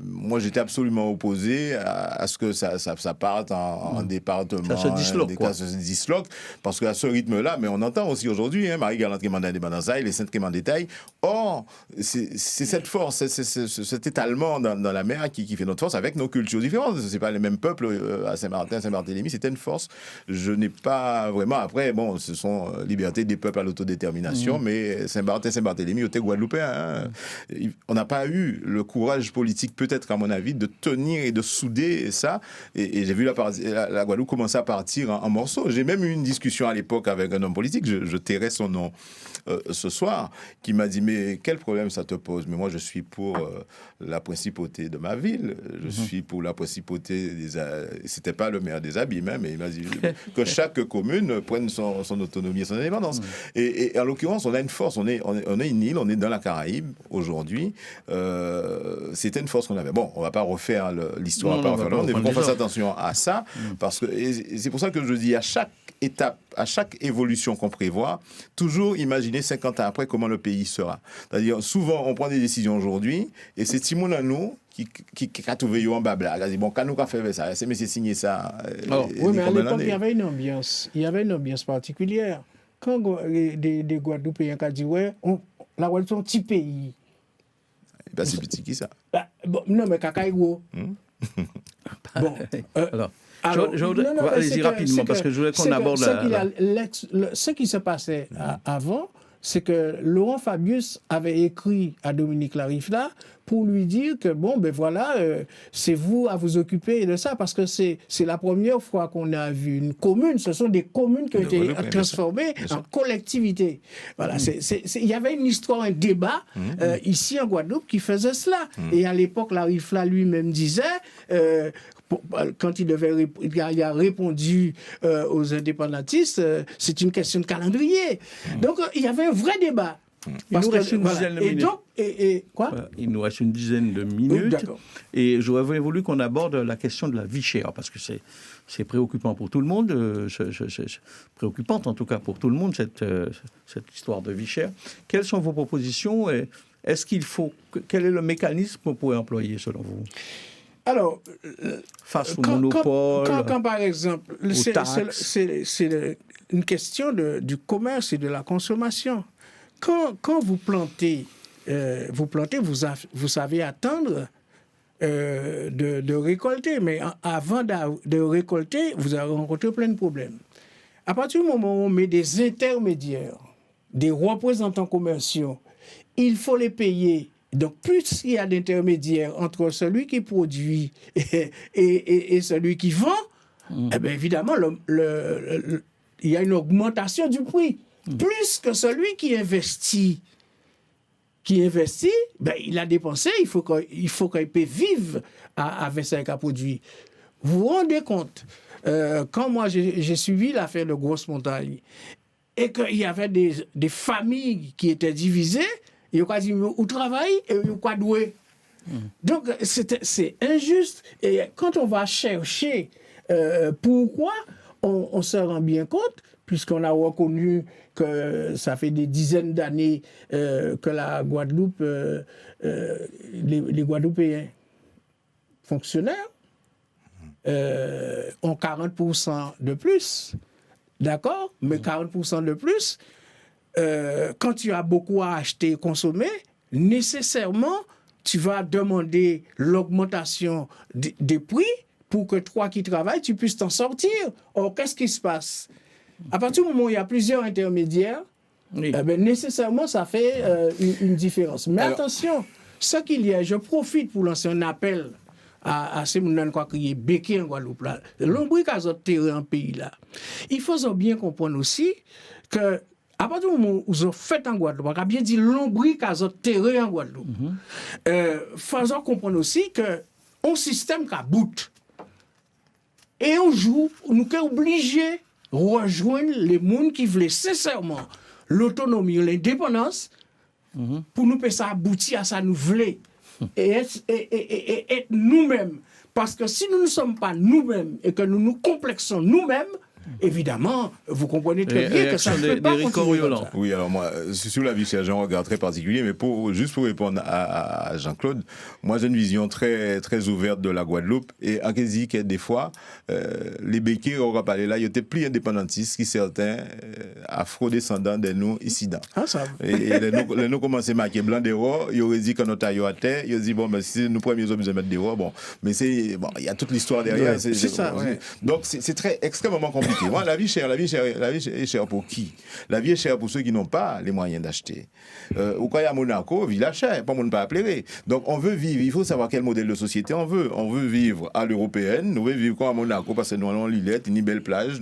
moi j'étais absolument opposé à ce que ça parte en département. Ça se disloque, quoi. Ça se disloque, parce qu'à ce rythme-là, mais on entend aussi aujourd'hui, Marie-Galante qui mande indépendance, les Saintes qui m'en détaillent. Or, c'est cette force, cet étalement dans la mer qui fait notre force avec nos cultures différentes. C'est pas les mêmes peuples à Saint-Martin, Saint-Barthélemy, c'était une force. Je n'ai pas vraiment. Après, bon, ce sont libertés des peuples à l'autodétermination, mais Saint-Martin, Saint-Barthélemy, au Guadeloupéen, on n'a pas eu le courage politique, peut-être à mon avis, de tenir et de souder ça. Et j'ai vu la Guadeloupe commencer à partir en morceaux. J'ai même eu une discussion à l'époque avec un homme politique, je tairai son nom ce soir, qui m'a dit, mais quel problème ça te pose? Mais moi, je suis pour la principauté de ma ville, je suis pour la principauté c'était pas le maire des Abîmes, mais il m'a dit que chaque commune prenne son autonomie et son indépendance. Et en l'occurrence, on a une force, on est une île, on est dans la Caraïbe aujourd'hui. C'était une force qu'on avait. Bon, on va pas refaire l'histoire, mais on fasse attention à ça, parce que c'est pour ça que je dis, à chaque étape, à chaque évolution qu'on prévoit, toujours imaginer 50 ans après comment le pays sera. C'est-à-dire, souvent, on prend des décisions aujourd'hui, et c'est Timon à nous qui a trouvé en babla. Il a dit, bon, quand nous avons fait ça, c'est signé ça. Oui, mais à l'époque, il y avait une ambiance particulière. Quand des Guadeloupéens ont dit, ouais, la Guadeloupe est un petit pays. Ben, c'est petit qui ça? Non, mais Kakaïgo. Bon, alors, je voudrais allez-y rapidement, parce que je voulais qu'on aborde ce qui se passait avant, c'est que Laurent Fabius avait écrit à Dominique Larifla pour lui dire que, bon, ben voilà, c'est vous à vous occuper de ça, parce que c'est la première fois qu'on a vu une commune, ce sont des communes qui ont été transformées en collectivités. Voilà, il y avait une histoire, un débat ici en Guadeloupe qui faisait cela. Et à l'époque, Larifla lui-même disait... quand il a répondu aux indépendantistes, c'est une question de calendrier. Donc, il y avait un vrai débat. Il nous reste une dizaine de minutes. Il nous reste une dizaine de minutes. Et j'aurais voulu qu'on aborde la question de la vie chère, parce que c'est préoccupant pour tout le monde, préoccupante en tout cas pour tout le monde, cette histoire de vie chère. Quelles sont vos propositions? Quel est le mécanisme qu'on pourrait employer selon vous? Alors, face au monopole, quand par exemple, c'est une question du commerce et de la consommation. Quand vous plantez, vous savez attendre de récolter, mais avant de récolter, vous avez rencontré plein de problèmes. À partir du moment où on met des intermédiaires, des représentants commerciaux, il faut les payer. Donc, plus il y a d'intermédiaires entre celui qui produit et celui qui vend, eh bien, évidemment, il y a une augmentation du prix. Plus que celui qui investit, ben, il a dépensé, il faut qu'il puisse vivre avec ce qu'il a produit. Vous vous rendez compte, quand moi j'ai suivi l'affaire de Grosse Montagne, et qu'il y avait des familles qui étaient divisées, il y a dit au travail et il y a doué. Donc c'est injuste. Et quand on va chercher pourquoi, on se rend bien compte, puisqu'on a reconnu que ça fait des dizaines d'années que la Guadeloupe, les Guadeloupéens fonctionnaires ont 40% de plus, d'accord, mais 40% de plus. Quand tu as beaucoup à acheter et consommer, nécessairement, tu vas demander l'augmentation des prix pour que toi qui travailles, tu puisses t'en sortir. Or, qu'est-ce qui se passe? À partir du moment où il y a plusieurs intermédiaires, nécessairement, ça fait une différence. Mais attention, ce qu'il y a, je profite pour lancer un appel à ces gens qui sont béqués en Guadeloupe. L'ombricazot terrain en pays là. Il faut bien comprendre aussi que à partir du moment où vous faites en Guadeloupe, on a bien dit l'ombricazot terrain en Guadeloupe. Faisons comprendre aussi que un système qui a bout. Et un jour, nous sommes obligés de rejoindre les gens qui veulent sincèrement l'autonomie, l'indépendance, pour nous faire aboutir à ça, nous voulons. Et être nous-mêmes. Parce que si nous ne sommes pas nous-mêmes et que nous nous complexons nous-mêmes, évidemment, vous comprenez très bien que ça ne peut pas continuer comme ça. Oui, alors moi, sur la vie chère, j'ai un regard très particulier, mais juste pour répondre à Jean-Claude, moi j'ai une vision très, très ouverte de la Guadeloupe, et en quasi que des fois, les béquets, on va parler là, ils étaient plus indépendantistes que certains afro-descendants de nous ici. Et les nous commencent à marquer blanc dehors, ils auraient dit qu'on a taillé à terre, ils ont dit, bon, ben, si nous premiers hommes, ils mettre dehors, bon, mais c'est, bon, il y a toute l'histoire derrière. Ouais, c'est ça, ouais. Donc c'est très, extrêmement compliqué. Moi, la vie est chère pour qui? La vie est chère pour ceux qui n'ont pas les moyens d'acheter. Ou quand il y a Monaco, village cher, pas mon pas appelé. Donc on veut vivre, il faut savoir quel modèle de société on veut. On veut vivre à l'européenne, nous voulons vivre comme à Monaco parce que nous allons Lillette, une belle plage.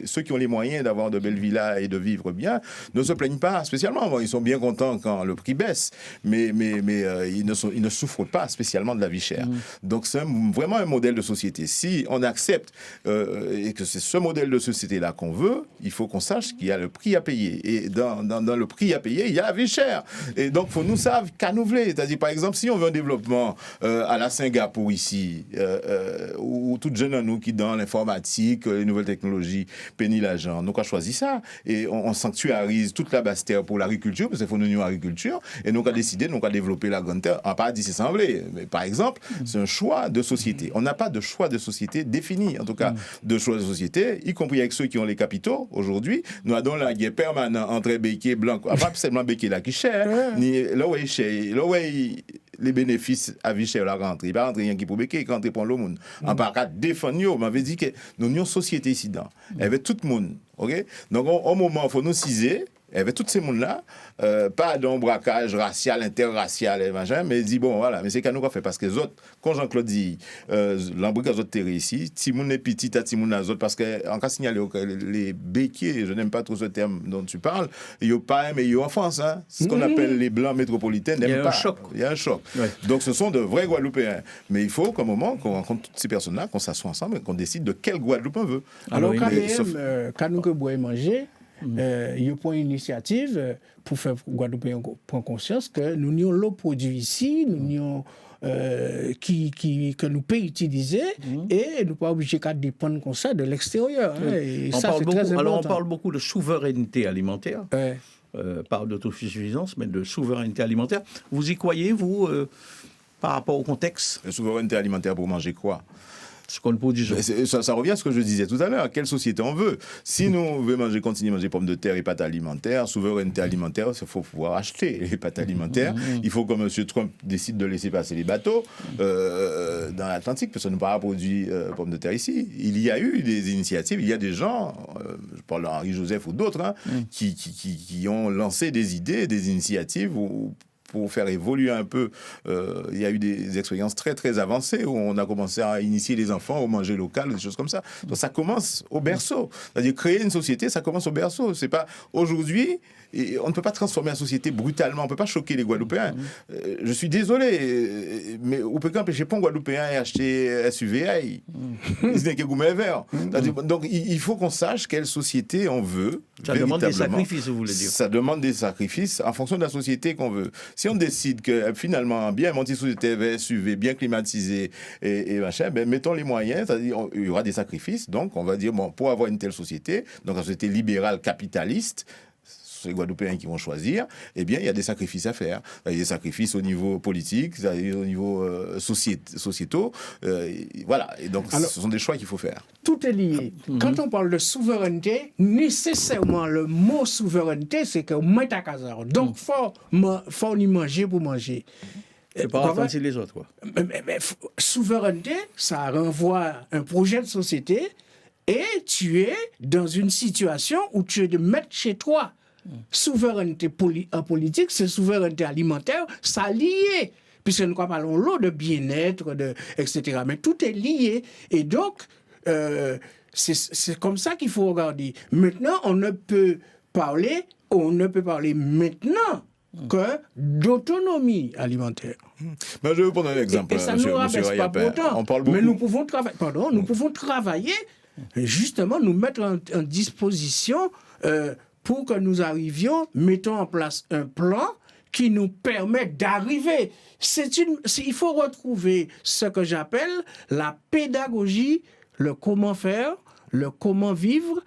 Ceux qui ont les moyens d'avoir de belles villas et de vivre bien ne se plaignent pas spécialement. Bon, ils sont bien contents quand le prix baisse, mais ils ne souffrent pas spécialement de la vie chère. Donc c'est vraiment un modèle de société. Si on accepte et que c'est ce modèle de société-là qu'on veut, il faut qu'on sache qu'il y a le prix à payer. Et dans le prix à payer, il y a la vie chère. Et donc, il faut nous savoir qu'à nous voulons. C'est-à-dire, par exemple, si on veut un développement à la Singapour ici, ou tout jeune à nous qui dans l'informatique, les nouvelles technologies, pénit l'argent, nous avons choisi ça. Et on sanctuarise toute la basse terre pour l'agriculture, parce qu'il faut nous une agriculture. Et nous avons décidé, nous avons développé la grande terre. On n'a pas dit c'est semblé. Mais par exemple, c'est un choix de société. On n'a pas de choix de société défini, en tout cas, de choix de société, y compris avec ceux qui ont les capitaux aujourd'hui. Nous avons la guerre permanente entre béquets blancs, pas seulement béquets là qui cher, ni là où les bénéfices à vie chère la rentrée. Il va rentrer rien qui pour béquer, quand il prend le monde. En par cas, défendre, on m'avait dit que nous avons une société ici dedans. Il y avait tout le monde. OK? Donc, au moment, il faut nous ciser. Il y avait tous ces mondes-là, pas d'embraquage racial, interracial, et machin, mais il dit, bon, voilà, mais c'est qu'à nous qu'on fait, parce que les autres, quand Jean-Claude dit, l'embraquage autres terre ici, Timoun est petit à Timoun à autres, parce qu'en cas signaler les béquiers, je n'aime pas trop ce terme dont tu parles, il n'y a pas, mais il y a en France, hein, ce qu'on appelle les blancs métropolitains, n'aiment pas. Il y a un choc. Ouais. Donc ce sont de vrais Guadeloupéens. Mais il faut qu'à un moment, qu'on rencontre toutes ces personnes-là, qu'on s'assoie ensemble et qu'on décide de quelle Guadeloupe on veut. Alors, quand nous que boire et manger, il y a une initiative pour faire Guadeloupe prendre conscience que nous avons l'eau produit ici, nous avons que nous pouvons utiliser et nous ne pas obligés qu'à dépendre comme ça de l'extérieur. Et ça, c'est très important. Alors on parle beaucoup de souveraineté alimentaire, pas d'autosuffisance, mais de souveraineté alimentaire. Vous y croyez, vous, par rapport au contexte? La souveraineté alimentaire pour manger quoi? Ce qu'on produit. Ça revient à ce que je disais tout à l'heure. Quelle société on veut? Si nous voulons continuer à manger pommes de terre et pâtes alimentaires, souveraineté alimentaire, il faut pouvoir acheter les pâtes alimentaires. Il faut que M. Trump décide de laisser passer les bateaux dans l'Atlantique, parce qu'on ne peut pas produire pommes de terre ici. Il y a eu des initiatives, il y a des gens, je parle d'Henri Joseph ou d'autres, qui ont lancé des idées, des initiatives pour faire évoluer un peu. Il y a eu des expériences très, très avancées où on a commencé à initier les enfants au manger local, des choses comme ça. Donc ça commence au berceau. C'est-à-dire créer une société, ça commence au berceau. C'est pas aujourd'hui... Et on ne peut pas transformer la société brutalement, on ne peut pas choquer les Guadeloupéens. Je suis désolé, mais on ne peut qu'empêcher pas un Guadeloupéen d'acheter SUVI. Ce n'est que gourmet vert. Donc il faut qu'on sache quelle société on veut. Ça demande des sacrifices, vous voulez dire. Ça demande des sacrifices en fonction de la société qu'on veut. Si on décide que finalement, bien monter une société SUV, bien climatisée et machin, ben, mettons les moyens, c'est-à-dire il y aura des sacrifices. Donc on va dire, bon, pour avoir une telle société, donc une société libérale capitaliste, les Guadeloupéens qui vont choisir, eh bien, il y a des sacrifices à faire. Il y a des sacrifices au niveau politique, au niveau sociétaux. Voilà. Et donc, alors, ce sont des choix qu'il faut faire. Tout est lié. Quand on parle de souveraineté, nécessairement, le mot souveraineté, c'est qu'on met à casar. Donc, faut y manger pour manger. C'est pas offenser les autres, quoi. Souveraineté, ça renvoie à un projet de société et tu es dans une situation où tu es de mettre chez toi. Souveraineté en politique, c'est souveraineté alimentaire, ça lié. Puisque nous parlons l'eau de bien-être, etc. Mais tout est lié. Et donc, c'est comme ça qu'il faut regarder. Maintenant, on ne peut parler maintenant que d'autonomie alimentaire. Ben, je vais vous prendre un exemple. Et ça ne nous rabaisse pas pour autant. On parle beaucoup. Mais nous pouvons travailler, justement, nous mettre en disposition pour que nous arrivions, mettons en place un plan qui nous permet d'arriver. Il faut retrouver ce que j'appelle la pédagogie, le comment faire, le comment vivre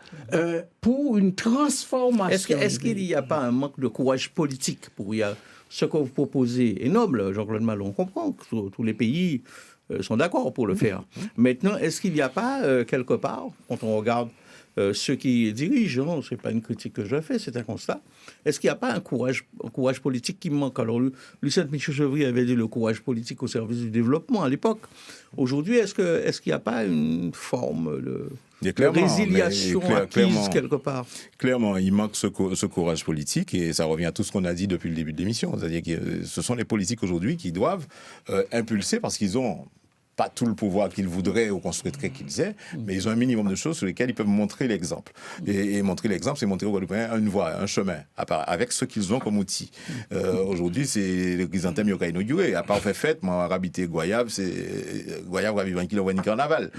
pour une transformation. Est-ce qu'il n'y a pas un manque de courage politique pour ce que vous proposez est noble, Jean-Claude Malo, on comprend que tous les pays sont d'accord pour le faire. Maintenant, est-ce qu'il n'y a pas quelque part, quand on regarde ceux qui dirigent, ce n'est pas une critique que je fais, c'est un constat. Est-ce qu'il n'y a pas un courage politique qui manque? Alors, Lucien Michel-Chevry avait dit le courage politique au service du développement à l'époque. Aujourd'hui, est-ce qu'il n'y a pas une forme de résiliation acquise quelque part? Clairement, il manque ce courage politique et ça revient à tout ce qu'on a dit depuis le début de l'émission. C'est-à-dire que ce sont les politiques aujourd'hui qui doivent impulser parce qu'ils ont pas tout le pouvoir qu'ils voudraient ou qu'on souhaiterait qu'ils aient, mais ils ont un minimum de choses sur lesquelles ils peuvent montrer l'exemple. Et montrer l'exemple, c'est montrer aux Guadeloupéens une voie, un chemin, avec ce qu'ils ont comme outil. Aujourd'hui, c'est le chrysanthème qui a inauguré. À part fait fête, moi, habité Goyave, Goyave va vivre un kilo de carnaval.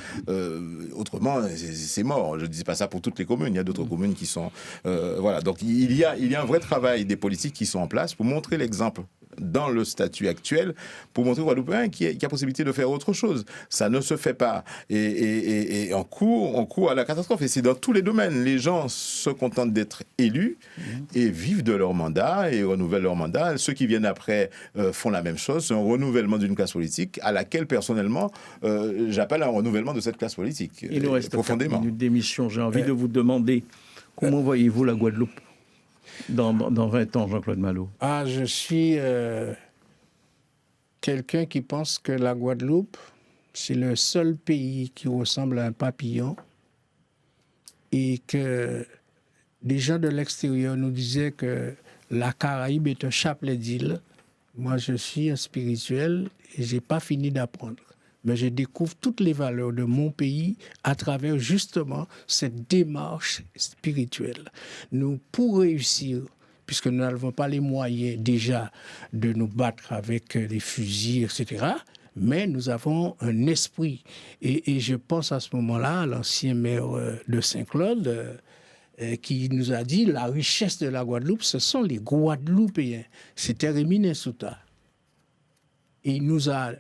Autrement, c'est mort. Je ne dis pas ça pour toutes les communes. Il y a d'autres communes qui sont... voilà. Donc, il y a un vrai travail des politiques qui sont en place pour montrer l'exemple dans le statut actuel, pour montrer aux Guadeloupéens qu'il y a possibilité de faire autre chose. Ça ne se fait pas. Et on court à la catastrophe. Et c'est dans tous les domaines. Les gens se contentent d'être élus et vivent de leur mandat et renouvellent leur mandat. Ceux qui viennent après font la même chose. C'est un renouvellement d'une classe politique à laquelle, personnellement, j'appelle un renouvellement de cette classe politique. Il nous reste profondément. 4 minutes d'émission. J'ai envie de vous demander comment voyez-vous la Guadeloupe dans 20 ans, Jean-Claude Malo? Je suis quelqu'un qui pense que la Guadeloupe, c'est le seul pays qui ressemble à un papillon et que des gens de l'extérieur nous disaient que la Caraïbe est un chapelet d'îles. Moi, je suis un spirituel et je n'ai pas fini d'apprendre. Mais je découvre toutes les valeurs de mon pays à travers justement cette démarche spirituelle. Nous, pour réussir, puisque nous n'avons pas les moyens déjà de nous battre avec des fusils, etc., mais nous avons un esprit. Et je pense à ce moment-là à l'ancien maire de Saint-Claude qui nous a dit la richesse de la Guadeloupe, ce sont les Guadeloupéens. C'était Rémy Nessouta. Et il nous a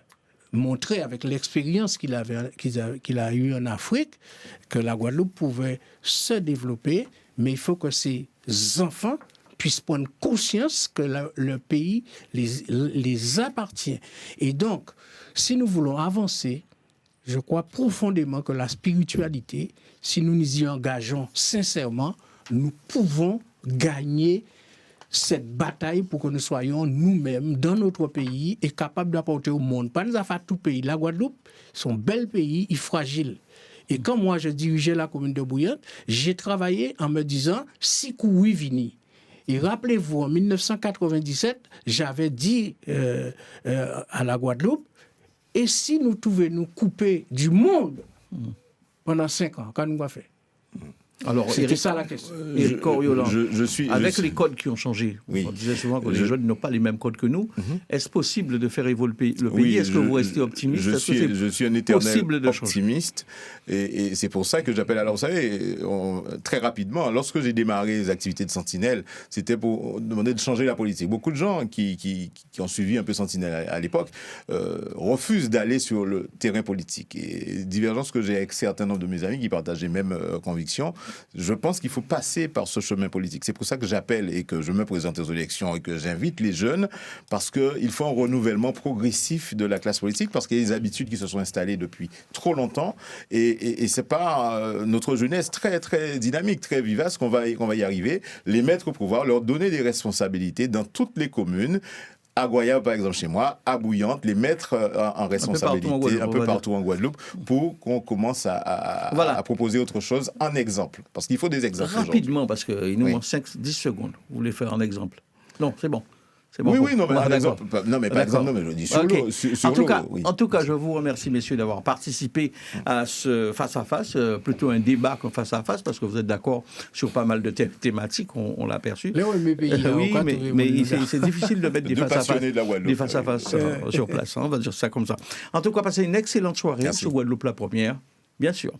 montré avec l'expérience qu'il a eue en Afrique que la Guadeloupe pouvait se développer, mais il faut que ces enfants puissent prendre conscience que le pays les appartient. Et donc, si nous voulons avancer, je crois profondément que la spiritualité, si nous nous y engageons sincèrement, nous pouvons gagner cette bataille pour que nous soyons nous-mêmes dans notre pays et capables d'apporter au monde. Pas nous affaires tout pays. La Guadeloupe, c'est un bel pays, il est fragile. Et quand moi je dirigeais la commune de Bouillante, j'ai travaillé en me disant si Koui vini. Et rappelez-vous, en 1997, j'avais dit à la Guadeloupe, et si nous pouvions nous couper du monde pendant 5 ans, qu'est-ce qu'on va faire? Alors, c'était ça la question. Éric Coriolan, avec les codes qui ont changé, on disait souvent que les jeunes n'ont pas les mêmes codes que nous. Est-ce possible de faire évoluer le pays? Est-ce que vous restez optimiste? Je suis un éternel optimiste. Et c'est pour ça que j'appelle. Alors, vous savez, très rapidement, lorsque j'ai démarré les activités de Sentinelle, c'était pour demander de changer la politique. Beaucoup de gens qui ont suivi un peu Sentinelle à l'époque refusent d'aller sur le terrain politique. Et divergence que j'ai avec certains nombre de mes amis qui partageaient même convictions, je pense qu'il faut passer par ce chemin politique. C'est pour ça que j'appelle et que je me présente aux élections et que j'invite les jeunes, parce qu'il faut un renouvellement progressif de la classe politique, parce qu'il y a des habitudes qui se sont installées depuis trop longtemps, et c'est pas notre jeunesse très, très dynamique, très vivace qu'on va y arriver, les mettre au pouvoir, leur donner des responsabilités dans toutes les communes, à Goya, par exemple, chez moi, à Bouillante, les mettre en responsabilité un peu partout en Guadeloupe pour qu'on commence à proposer autre chose en exemple. Parce qu'il faut des exemples. Rapidement, parce qu'il nous manque 5-10 secondes. Vous voulez faire un exemple? Non, c'est bon. Oui, non, mais par exemple, je dis sur l'eau. En tout cas, je vous remercie, messieurs, d'avoir participé à ce face-à-face, plutôt un débat qu'un face-à-face, parce que vous êtes d'accord sur pas mal de thématiques, on l'a perçu. Oui, mais c'est difficile de mettre des face-à-face sur place, on va dire ça comme ça. En tout cas, passez une excellente soirée sur Guadeloupe la première, bien sûr.